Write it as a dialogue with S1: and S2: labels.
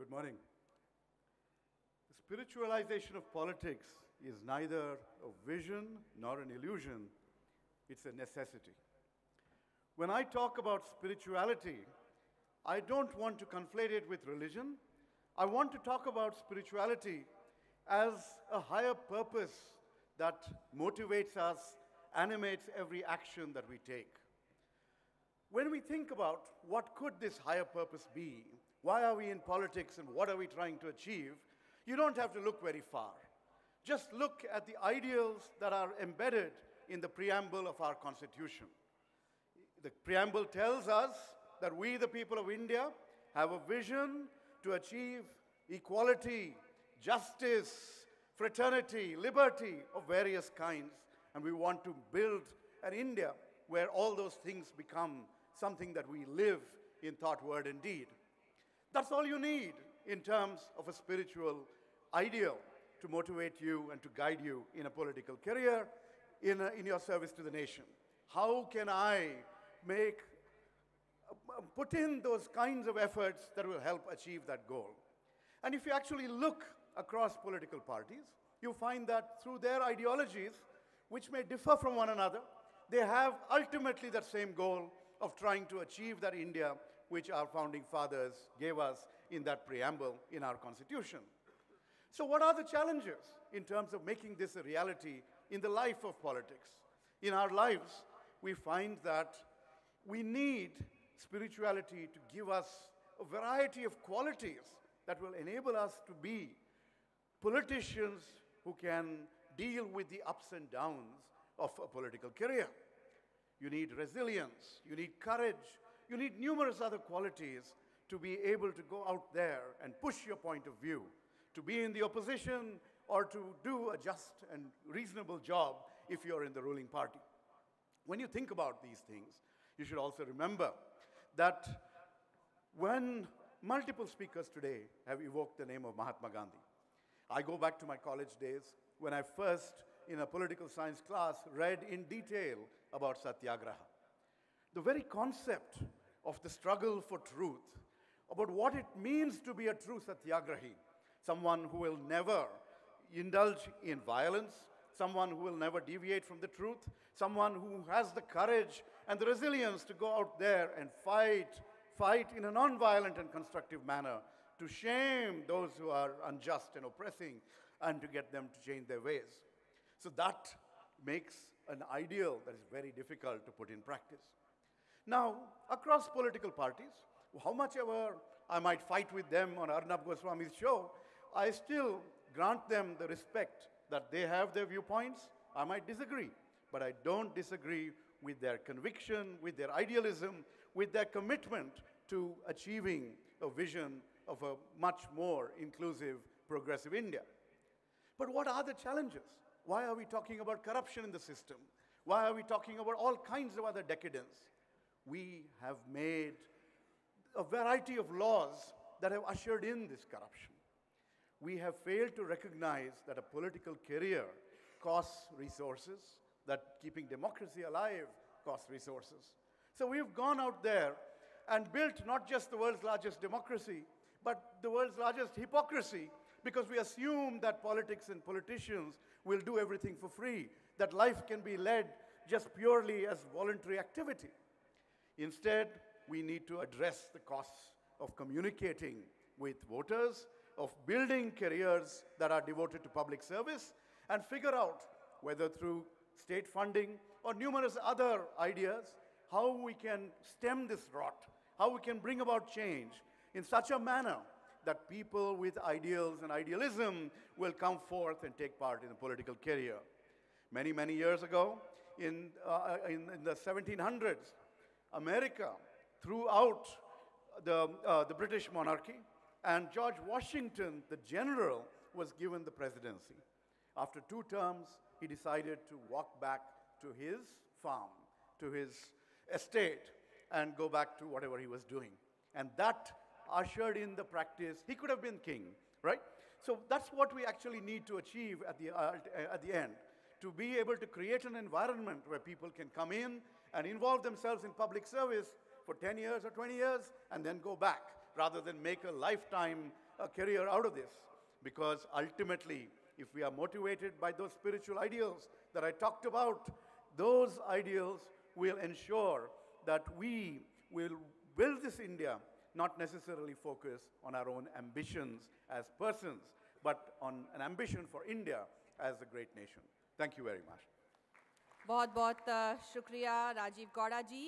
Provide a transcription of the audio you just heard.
S1: Good morning. The spiritualization of politics is neither a vision nor an illusion, it's a necessity. When I talk about spirituality, I don't want to conflate it with religion. I want to talk about spirituality as a higher purpose that motivates us, animates every action that we take. When we think about what could this higher purpose be, why are we in politics and what are we trying to achieve, you don't have to look very far. Just look at the ideals that are embedded in the preamble of our Constitution. The preamble tells us that we, the people of India, have a vision to achieve equality, justice, fraternity, liberty of various kinds, and we want to build an India where all those things become something that we live in thought, word, and deed. That's all you need in terms of a spiritual ideal to motivate you and to guide you in a political career, in your service to the nation. How can I put in those kinds of efforts that will help achieve that goal? And if you actually look across political parties, you find that through their ideologies, which may differ from one another, they have ultimately that same goal of trying to achieve that India which our founding fathers gave us in that preamble in our Constitution. So what are the challenges in terms of making this a reality in the life of politics? In our lives, we find that we need spirituality to give us a variety of qualities that will enable us to be politicians who can deal with the ups and downs of a political career. You need resilience, you need courage, you need numerous other qualities to be able to go out there and push your point of view, to be in the opposition or to do a just and reasonable job if you're in the ruling party. When you think about these things, you should also remember that when multiple speakers today have evoked the name of Mahatma Gandhi, I go back to my college days when I first, in a political science class, read in detail about Satyagraha. The very concept of the struggle for truth, about what it means to be a true Satyagrahi, someone who will never indulge in violence, someone who will never deviate from the truth, someone who has the courage and the resilience to go out there and fight in a non-violent and constructive manner to shame those who are unjust and oppressing and to get them to change their ways. So that makes an ideal that is very difficult to put in practice. Now, across political parties, how much ever I might fight with them on Arnab Goswami's show, I still grant them the respect that they have their viewpoints. I might disagree, but I don't disagree with their conviction, with their idealism, with their commitment to achieving a vision of a much more inclusive, progressive India. But what are the challenges? Why are we talking about corruption in the system? Why are we talking about all kinds of other decadence? We have made a variety of laws that have ushered in this corruption. We have failed to recognize that a political career costs resources, that keeping democracy alive costs resources. So we've gone out there and built not just the world's largest democracy, but the world's largest hypocrisy, because we assume that politics and politicians will do everything for free, that life can be led just purely as voluntary activity. Instead, we need to address the costs of communicating with voters, of building careers that are devoted to public service, and figure out whether through state funding or numerous other ideas, how we can stem this rot, how we can bring about change in such a manner that people with ideals and idealism will come forth and take part in a political career. Many, many years ago, in the 1700s, America threw out the British monarchy, and George Washington, the general, was given the presidency. After 2 terms, he decided to walk back to his farm, to his estate, and go back to whatever he was doing. And that ushered in the practice. He could have been king, right? So that's what we actually need to achieve at the end, to be able to create an environment where people can come in and involve themselves in public service for 10 years or 20 years and then go back, rather than make a lifetime a career out of this. Because ultimately, if we are motivated by those spiritual ideals that I talked about, those ideals will ensure that we will build this India, not necessarily focus on our own ambitions as persons, but on an ambition for India as a great nation. Thank you very much.
S2: बहुत बहुत शुक्रिया राजीव गौड़ा जी.